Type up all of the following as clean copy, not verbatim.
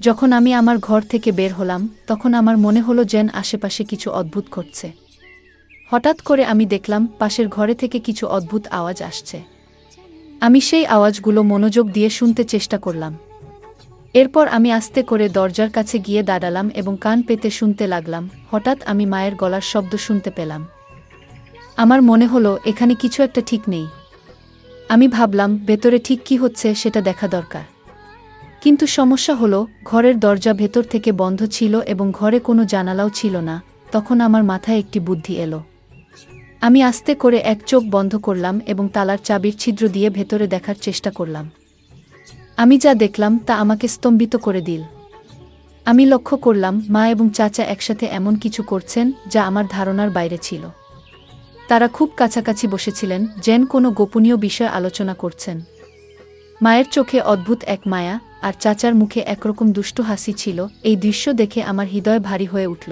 যখন আমি আমার ঘর থেকে বের হলাম তখন আমার মনে হলো যেন আশেপাশে কিছু অদ্ভুত ঘটছে। হঠাৎ করে আমি দেখলাম পাশের ঘরে থেকে কিছু অদ্ভুত আওয়াজ আসছে। আমি সেই আওয়াজগুলো মনোযোগ দিয়ে শুনতে চেষ্টা করলাম। এরপর আমি আস্তে করে দরজার কাছে গিয়ে দাঁড়ালাম এবং কান পেতে শুনতে লাগলাম। হঠাৎ আমি মায়ের গলার শব্দ শুনতে পেলাম। আমার মনে হলো এখানে কিছু একটা ঠিক নেই। আমি ভাবলাম ভেতরে ঠিক কি হচ্ছে সেটা দেখা দরকার। কিন্তু সমস্যা হলো ঘরের দরজা ভেতর থেকে বন্ধ ছিল এবং ঘরে কোনো জানালাও ছিল না। তখন আমার মাথায় একটি বুদ্ধি এলো। আমি আস্তে করে এক চোখ বন্ধ করলাম এবং তালার চাবির ছিদ্র দিয়ে ভেতরে দেখার চেষ্টা করলাম। আমি যা দেখলাম তা আমাকে স্তম্ভিত করে দিল। আমি লক্ষ্য করলাম মা এবং চাচা একসাথে এমন কিছু করছেন যা আমার ধারণার বাইরে ছিল। তারা খুব কাছাকাছি বসেছিলেন, যেন কোনো গোপনীয় বিষয় আলোচনা করছেন। মায়ের চোখে অদ্ভুত এক মায়া আর চাচার মুখে একরকম দুষ্টু হাসি ছিল। এই দৃশ্য দেখে আমার হৃদয় ভারী হয়ে উঠল।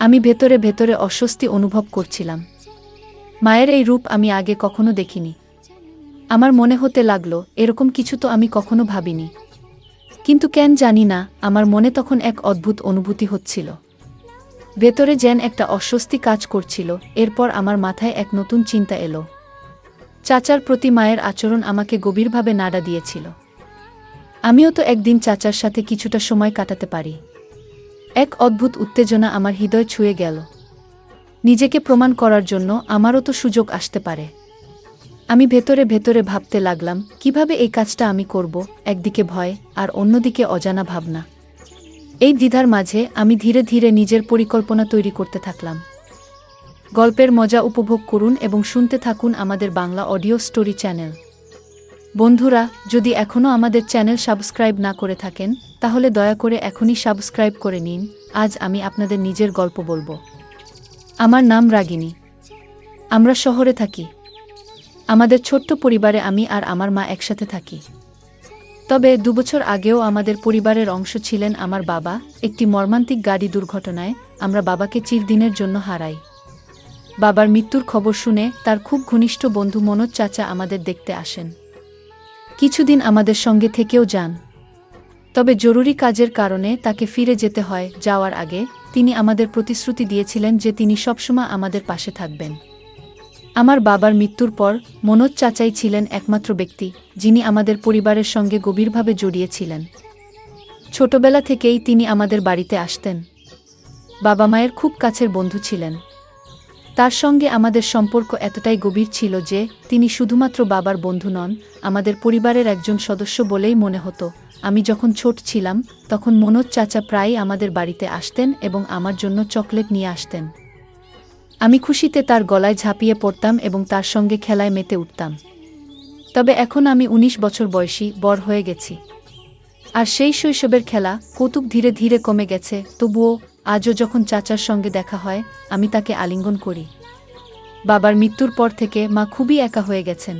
আমি ভেতরে ভেতরে অস্বস্তি অনুভব করছিলাম। মায়ের এই রূপ আমি আগে কখনো দেখিনি। আমার মনে হতে লাগলো এরকম কিছু তো আমি কখনো ভাবিনি। কিন্তু কেন জানি না, আমার মনে তখন এক অদ্ভুত অনুভূতি হচ্ছিল। ভেতরে যেন একটা অস্বস্তি কাজ করছিল। এরপর আমার মাথায় এক নতুন চিন্তা এলো। চাচার প্রতি মায়ের আচরণ আমাকে গভীরভাবে নাড়া দিয়েছিল। আমিও তো একদিন চাচার সাথে কিছুটা সময় কাটাতে পারি। এক অদ্ভুত উত্তেজনা আমার হৃদয় ছুঁয়ে গেল। নিজেকে প্রমাণ করার জন্য আমারও তো সুযোগ আসতে পারে। আমি ভেতরে ভেতরে ভাবতে লাগলাম কিভাবে এই কাজটা আমি করব। একদিকে ভয় আর অন্যদিকে অজানা ভাবনা। এই দ্বিধার মাঝে আমি ধীরে ধীরে নিজের পরিকল্পনা তৈরি করতে থাকলাম। গল্পের মজা উপভোগ করুন এবং শুনতে থাকুন আমাদের বাংলা অডিও স্টোরি চ্যানেল। বন্ধুরা, যদি এখনও আমাদের চ্যানেল সাবস্ক্রাইব না করে থাকেন তাহলে দয়া করে এখনই সাবস্ক্রাইব করে নিন। আজ আমি আপনাদের নিজের গল্প বলবো। আমার নাম রাগিনী। আমরা শহরে থাকি। আমাদের ছোট্ট পরিবারে আমি আর আমার মা একসাথে থাকি। তবে 2 বছর আগেও আমাদের পরিবারের অংশ ছিলেন আমার বাবা। একটি মর্মান্তিক গাড়ি দুর্ঘটনায় আমরা বাবাকে চিরদিনের জন্য হারাই। বাবার মৃত্যুর খবর শুনে তার খুব ঘনিষ্ঠ বন্ধু মনোজ চাচা আমাদের দেখতে আসেন। কিছুদিন আমাদের সঙ্গে থেকেও যান। তবে জরুরি কাজের কারণে তাকে ফিরে যেতে হয়। যাওয়ার আগে তিনি আমাদের প্রতিশ্রুতি দিয়েছিলেন যে তিনি সবসময় আমাদের পাশে থাকবেন। আমার বাবার মৃত্যুর পর মনোজ চাচাই ছিলেন একমাত্র ব্যক্তি যিনি আমাদের পরিবারের সঙ্গে গভীরভাবে জড়িয়েছিলেন। ছোটবেলা থেকেই তিনি আমাদের বাড়িতে আসতেন। বাবা মায়ের খুব কাছের বন্ধু ছিলেন। তার সঙ্গে আমাদের সম্পর্ক এতটাই গভীর ছিল যে তিনি শুধুমাত্র বাবার বন্ধু নন, আমাদের পরিবারের একজন সদস্য বলেই মনে হতো। আমি যখন ছোট ছিলাম তখন মনোজ চাচা প্রায়ই আমাদের বাড়িতে আসতেন এবং আমার জন্য চকলেট নিয়ে আসতেন। আমি খুশিতে তার গলায় ঝাঁপিয়ে পড়তাম এবং তার সঙ্গে খেলায় মেতে উঠতাম। তবে এখন আমি 19 বছর বয়সী, বড় হয়ে গেছি। আর সেই শৈশবের খেলা কৌতুক ধীরে ধীরে কমে গেছে। তবুও আজও যখন চাচার সঙ্গে দেখা হয় আমি তাকে আলিঙ্গন করি। বাবার মৃত্যুর পর থেকে মা খুবই একা হয়ে গেছেন।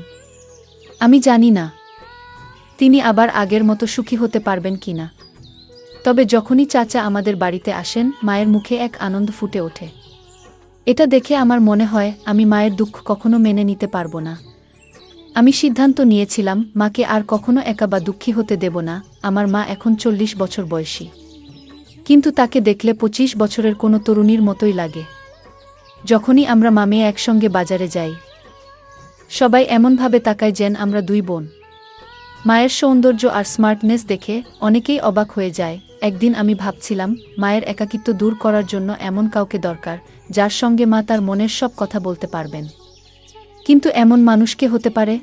আমি জানি না তিনি আবার আগের মতো সুখী হতে পারবেন কিনা। তবে যখনই চাচা আমাদের বাড়িতে আসেন মায়ের মুখে এক আনন্দ ফুটে ওঠে। এটা দেখে আমার মনে হয় আমি মায়ের দুঃখ কখনো মেনে নিতে পারবো না। আমি সিদ্ধান্ত নিয়েছিলাম মাকে আর কখনো একা বা দুঃখী হতে দেব না। আমার মা এখন 40 বছর বয়সী, কিন্তু তাকে দেখলে 25 বছরের কোনো তরুণীর মতোই লাগে। যখনই আমরা মা মেয়ে একসঙ্গে বাজারে যাই সবাই এমনভাবে তাকায় যেন আমরা 2 বোন। মায়ের সৌন্দর্য আর স্মার্টনেস দেখে অনেকেই অবাক হয়ে যায়। একদিন আমি ভাবছিলাম মায়ের একাকিত্ব দূর করার জন্য এমন কাউকে দরকার যার সঙ্গে মা তার মনের সব কথা বলতে পারবেন। কিন্তু এমন মানুষ কে হতে পারে?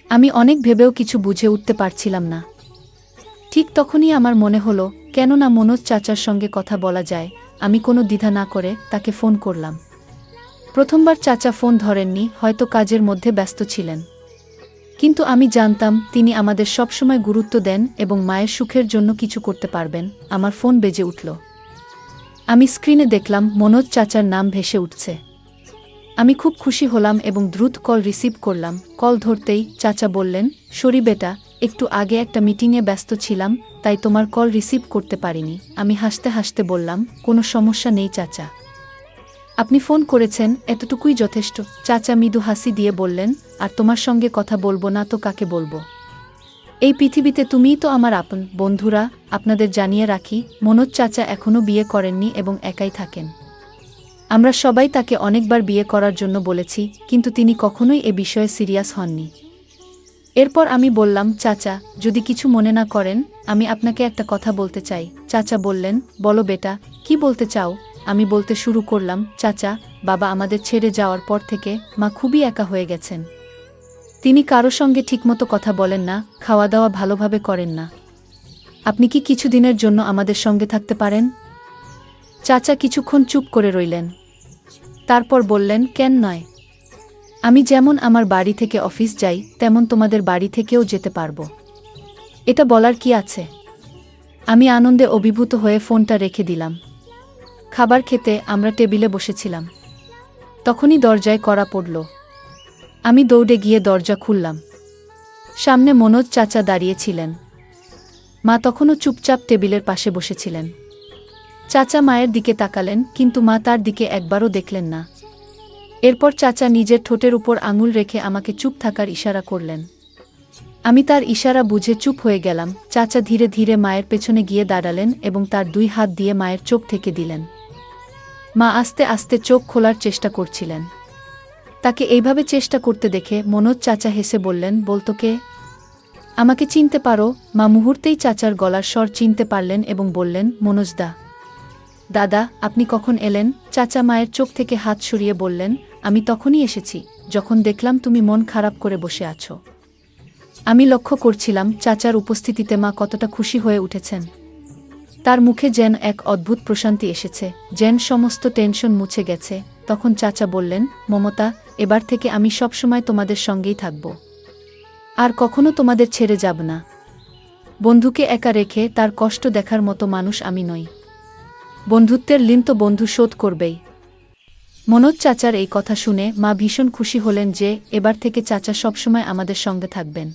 আমি অনেক ভেবেও কিছু বুঝে উঠতে পারছিলাম না। ঠিক তখনই আমার মনে হলো কেন না মনোজ চাচার সঙ্গে কথা বলা যায়। আমি কোনো দ্বিধা না করে তাকে ফোন করলাম। প্রথমবার চাচা ফোন ধরেননি, হয়তো কাজের মধ্যে ব্যস্ত ছিলেন। কিন্তু আমি জানতাম তিনি আমাদের সবসময় গুরুত্ব দেন এবং মায়ের সুখের জন্য কিছু করতে পারবেন। আমার ফোন বেজে উঠল। আমি স্ক্রিনে দেখলাম মনোজ চাচার নাম ভেসে উঠছে। আমি খুব খুশি হলাম এবং দ্রুত কল রিসিভ করলাম। কল ধরতেই চাচা বললেন, সরি বেটা, একটু আগে একটা মিটিংয়ে ব্যস্ত ছিলাম তাই তোমার কল রিসিভ করতে পারিনি। আমি হাসতে হাসতে বললাম, কোনো সমস্যা নেই চাচা, আপনি ফোন করেছেন এতটুকুই যথেষ্ট। চাচা মৃদু হাসি দিয়ে বললেন, আর তোমার সঙ্গে কথা বলবো না তো কাকে বলবো? এই পৃথিবীতে তুমিই তো আমার আপন। বন্ধুরা, আপনাদের জানিয়ে রাখি, মনোজ চাচা এখনও বিয়ে করেননি এবং একাই থাকেন। আমরা সবাই তাকে অনেকবার বিয়ে করার জন্য বলেছি, কিন্তু তিনি কখনোই এ বিষয়ে সিরিয়াস হননি। এরপর আমি বললাম, চাচা, যদি কিছু মনে না করেন, আমি আপনাকে একটা কথা বলতে চাই। চাচা বললেন, বলো বেটা, কি বলতে চাও? আমি বলতে শুরু করলাম, চাচা, বাবা আমাদের ছেড়ে যাওয়ার পর থেকে মা খুবই একা হয়ে গেছেন। তিনি কারো সঙ্গে ঠিকমতো কথা বলেন না, খাওয়া দাওয়া ভালোভাবে করেন না। আপনি কি কিছুদিনের জন্য আমাদের সঙ্গে থাকতে পারেন? চাচা কিছুক্ষণ চুপ করে রইলেন। তারপর বললেন, কেন নয়? আমি যেমন আমার বাড়ি থেকে অফিস যাই, তেমন তোমাদের বাড়ি থেকেও যেতে পারবো। এটা বলার কি আছে? আমি আনন্দে অভিভূত হয়ে ফোনটা রেখে দিলাম। খাবার খেতে আমরা টেবিলে বসেছিলাম। তখনই দরজায় কড়া পড়ল। আমি দৌড়ে গিয়ে দরজা খুললাম। সামনে মনোজ চাচা দাঁড়িয়েছিলেন। মা তখনও চুপচাপ টেবিলের পাশে বসেছিলেন। চাচা মায়ের দিকে তাকালেন, কিন্তু মা তার দিকে একবারও দেখলেন না। এরপর চাচা নিজের ঠোঁটের উপর আঙুল রেখে আমাকে চুপ থাকার ইশারা করলেন। আমি তার ইশারা বুঝে চুপ হয়ে গেলাম। চাচা ধীরে ধীরে মায়ের পেছনে গিয়ে দাঁড়ালেন এবং তার 2 হাত দিয়ে মায়ের চোখ থেকে দিলেন। মা আস্তে আস্তে চোখ খোলার চেষ্টা করছিলেন। তাকে এইভাবে চেষ্টা করতে দেখে মনোজ চাচা হেসে বললেন, বলতো কে? আমাকে চিনতে পারো? মা মুহূর্তেই চাচার গলার স্বর চিনতে পারলেন এবং বললেন, মনোজদা। দাদা, আপনি কখন এলেন? চাচা মায়ের চোখ থেকে হাত সরিয়ে বললেন, আমি তখনই এসেছি, যখন দেখলাম তুমি মন খারাপ করে বসে আছো। আমি লক্ষ্য করছিলাম চাচার উপস্থিতিতে মা কতটা খুশি হয়ে উঠেছেন। তার মুখে যেন এক অদ্ভুত প্রশান্তি এসেছে, যেন সমস্ত টেনশন মুছে গেছে। তখন চাচা বললেন, মমতা, এবার থেকে আমি সবসময় তোমাদের সঙ্গেই থাকব। আর কখনো তোমাদের ছেড়ে যাব না। বন্ধুকে একা রেখে তার কষ্ট দেখার মতো মানুষ আমি নই। বন্ধুত্বের ঋণ তো বন্ধু শোধ করবেই। মনোজ চাচার এই কথা শুনে মা ভীষণ খুশি হলেন যে এবার থেকে চাচা সবসময় আমাদের সঙ্গে থাকবেন।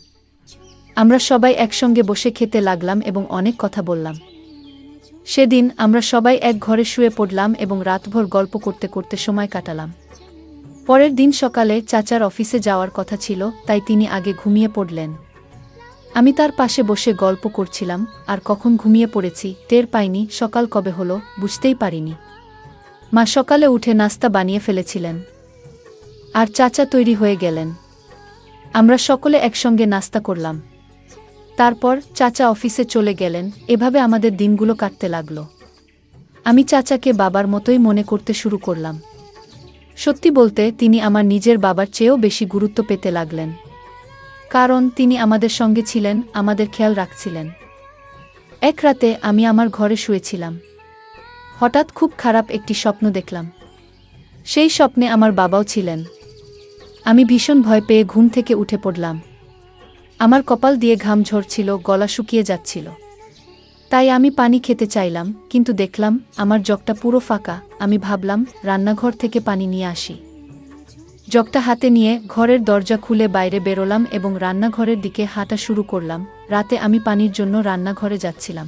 আমরা সবাই একসঙ্গে বসে খেতে লাগলাম এবং অনেক কথা বললাম। সেদিন আমরা সবাই এক ঘরে শুয়ে পড়লাম এবং রাতভর গল্প করতে করতে সময় কাটালাম। পরের দিন সকালে চাচার অফিসে যাওয়ার কথা ছিল, তাই তিনি আগে ঘুমিয়ে পড়লেন। আমি তার পাশে বসে গল্প করছিলাম, আর কখন ঘুমিয়ে পড়েছি টের পাইনি। সকাল কবে হলো বুঝতেই পারিনি। মা সকালে উঠে নাস্তা বানিয়ে ফেলেছিলেন, আর চাচা তৈরি হয়ে গেলেন। আমরা সকলে একসঙ্গে নাস্তা করলাম। তারপর চাচা অফিসে চলে গেলেন। এভাবে আমাদের দিনগুলো কাটতে লাগলো। আমি চাচাকে বাবার মতোই মনে করতে শুরু করলাম। সত্যি বলতে তিনি আমার নিজের বাবার চেয়েও বেশি গুরুত্ব পেতে লাগলেন, কারণ তিনি আমাদের সঙ্গে ছিলেন, আমাদের খেয়াল রাখছিলেন। এক রাতে আমি আমার ঘরে শুয়েছিলাম। হঠাৎ খুব খারাপ একটি স্বপ্ন দেখলাম। সেই স্বপ্নে আমার বাবাও ছিলেন। আমি ভীষণ ভয় পেয়ে ঘুম থেকে উঠে পড়লাম। আমার কপাল দিয়ে ঘাম ঝরছিল, গলা শুকিয়ে যাচ্ছিল। তাই আমি পানি খেতে চাইলাম, কিন্তু দেখলাম আমার জগটা পুরো ফাঁকা। আমি ভাবলাম রান্নাঘর থেকে পানি নিয়ে আসি। জগটা হাতে নিয়ে ঘরের দরজা খুলে বাইরে বেরোলাম এবং রান্নাঘরের দিকে হাঁটা শুরু করলাম। রাতে আমি পানির জন্য রান্নাঘরে যাচ্ছিলাম।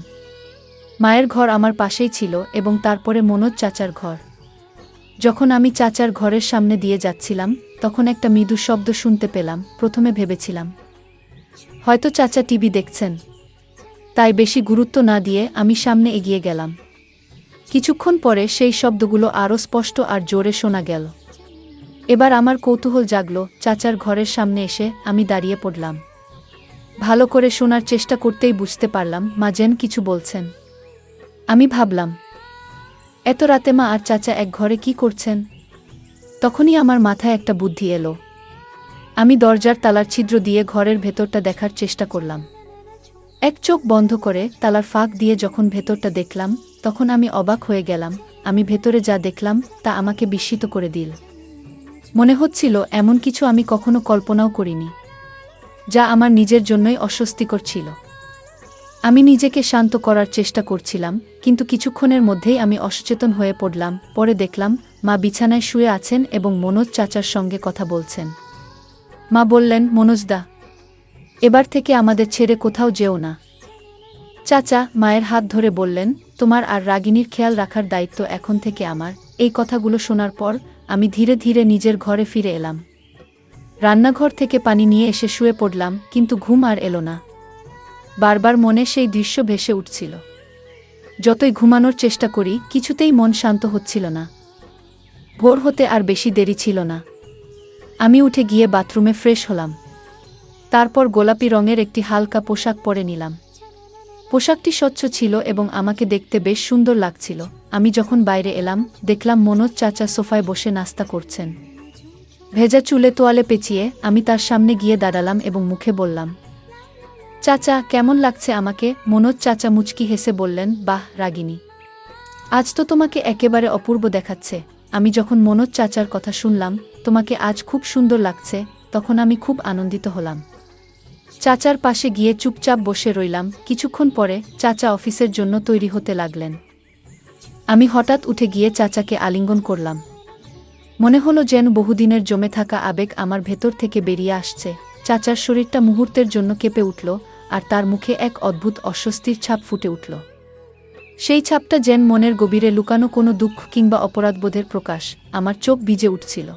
মায়ের ঘর আমার পাশেই ছিল এবং তারপরে মনোজ চাচার ঘর। যখন আমি চাচার ঘরের সামনে দিয়ে যাচ্ছিলাম, তখন একটা মৃদু শব্দ শুনতে পেলাম। প্রথমে ভেবেছিলাম হয়তো চাচা টিভি দেখছেন, তাই বেশি গুরুত্ব না দিয়ে আমি সামনে এগিয়ে গেলাম। কিছুক্ষণ পরে সেই শব্দগুলো আরও স্পষ্ট আর জোরে শোনা গেল। এবার আমার কৌতূহল জাগল। চাচার ঘরের সামনে এসে আমি দাঁড়িয়ে পড়লাম। ভালো করে শোনার চেষ্টা করতেই বুঝতে পারলাম মা যেন কিছু বলছেন। আমি ভাবলাম, এত রাতে মা আর চাচা এক ঘরে কি করছেন? তখনই আমার মাথায় একটা বুদ্ধি এলো। আমি দরজার তালার ছিদ্র দিয়ে ঘরের ভেতরটা দেখার চেষ্টা করলাম। এক চোখ বন্ধ করে তালার ফাঁক দিয়ে যখন ভেতরটা দেখলাম, তখন আমি অবাক হয়ে গেলাম। আমি ভেতরে যা দেখলাম তা আমাকে বিস্মিত করে দিল। মনে হচ্ছিল এমন কিছু আমি কখনো কল্পনাও করিনি, যা আমার নিজের জন্যই অস্বস্তিকর ছিল। আমি নিজেকে শান্ত করার চেষ্টা করছিলাম, কিন্তু কিছুক্ষণের মধ্যেই আমি অসচেতন হয়ে পড়লাম। পরে দেখলাম মা বিছানায় শুয়ে আছেন এবং মনোজ চাচার সঙ্গে কথা বলছেন। মা বললেন, মনোজদা, এবার থেকে আমাদের ছেড়ে কোথাও যেও না। চাচা মায়ের হাত ধরে বললেন, তোমার আর রাগিনীর খেয়াল রাখার দায়িত্ব এখন থেকে আমার। এই কথাগুলো শোনার পর আমি ধীরে ধীরে নিজের ঘরে ফিরে এলাম। রান্নাঘর থেকে পানি নিয়ে এসে শুয়ে পড়লাম, কিন্তু ঘুম আর এলো না। বারবার মনে সেই দৃশ্য ভেসে উঠছিল। যতই ঘুমানোর চেষ্টা করি কিছুতেই মন শান্ত হচ্ছিল না। ভোর হতে আর বেশি দেরি ছিল না। আমি উঠে গিয়ে বাথরুমে ফ্রেশ হলাম। তারপর গোলাপি রঙের একটি হালকা পোশাক পরে নিলাম। পোশাকটি স্বচ্ছ ছিল এবং আমাকে দেখতে বেশ সুন্দর লাগছিল। আমি যখন বাইরে এলাম দেখলাম মনোজ চাচা সোফায় বসে নাস্তা করছেন। ভেজা চুলে তোয়ালে পেঁচিয়ে আমি তার সামনে গিয়ে দাঁড়ালাম এবং মুখে বললাম, চাচা কেমন লাগছে আমাকে? মনোজ চাচা মুচকি হেসে বললেন, বাহ রাগিনী, আজ তো তোমাকে একেবারে অপূর্ব দেখাচ্ছে। আমি যখন মনোজ চাচার কথা শুনলাম, তোমাকে আজ খুব সুন্দর লাগছে, তখন আমি খুব আনন্দিত হলাম। চাচার পাশে গিয়ে চুপচাপ বসে রইলাম। কিছুক্ষণ পরে চাচা অফিসের জন্য তৈরি হতে লাগলেন। আমি হঠাৎ উঠে গিয়ে চাচাকে আলিঙ্গন করলাম। মনে হলো যেন বহুদিনের জমে থাকা আবেগ আমার ভেতর থেকে বেরিয়ে আসছে। চাচার শরীরটা মুহূর্তের জন্য কেঁপে উঠল, আর তার মুখে এক অদ্ভুত অস্বস্তির ছাপ ফুটে উঠল। সেই ছাপটা যেন মনের গভীরে লুকানো কোনো দুঃখ কিংবা অপরাধবোধের প্রকাশ। আমার চোখ ভিজে উঠছিল,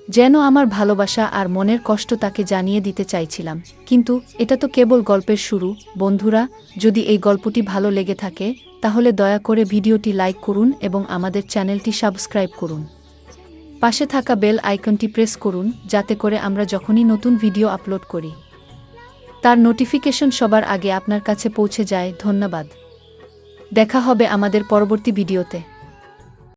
যেন আমার ভালোবাসা আর মনের কষ্ট তাকে জানিয়ে দিতে চাইছিলাম। কিন্তু এটা তো কেবল গল্পের শুরু। বন্ধুরা, যদি এই গল্পটি ভালো লেগে থাকে তাহলে দয়া করে ভিডিওটি লাইক করুন এবং আমাদের চ্যানেলটি সাবস্ক্রাইব করুন। পাশে থাকা বেল আইকনটি প্রেস করুন যাতে করে আমরা যখনই নতুন ভিডিও আপলোড করি তার নোটিফিকেশন সবার আগে আপনার কাছে পৌঁছে যায়। ধন্যবাদ। দেখা হবে আমাদের পরবর্তী ভিডিওতে।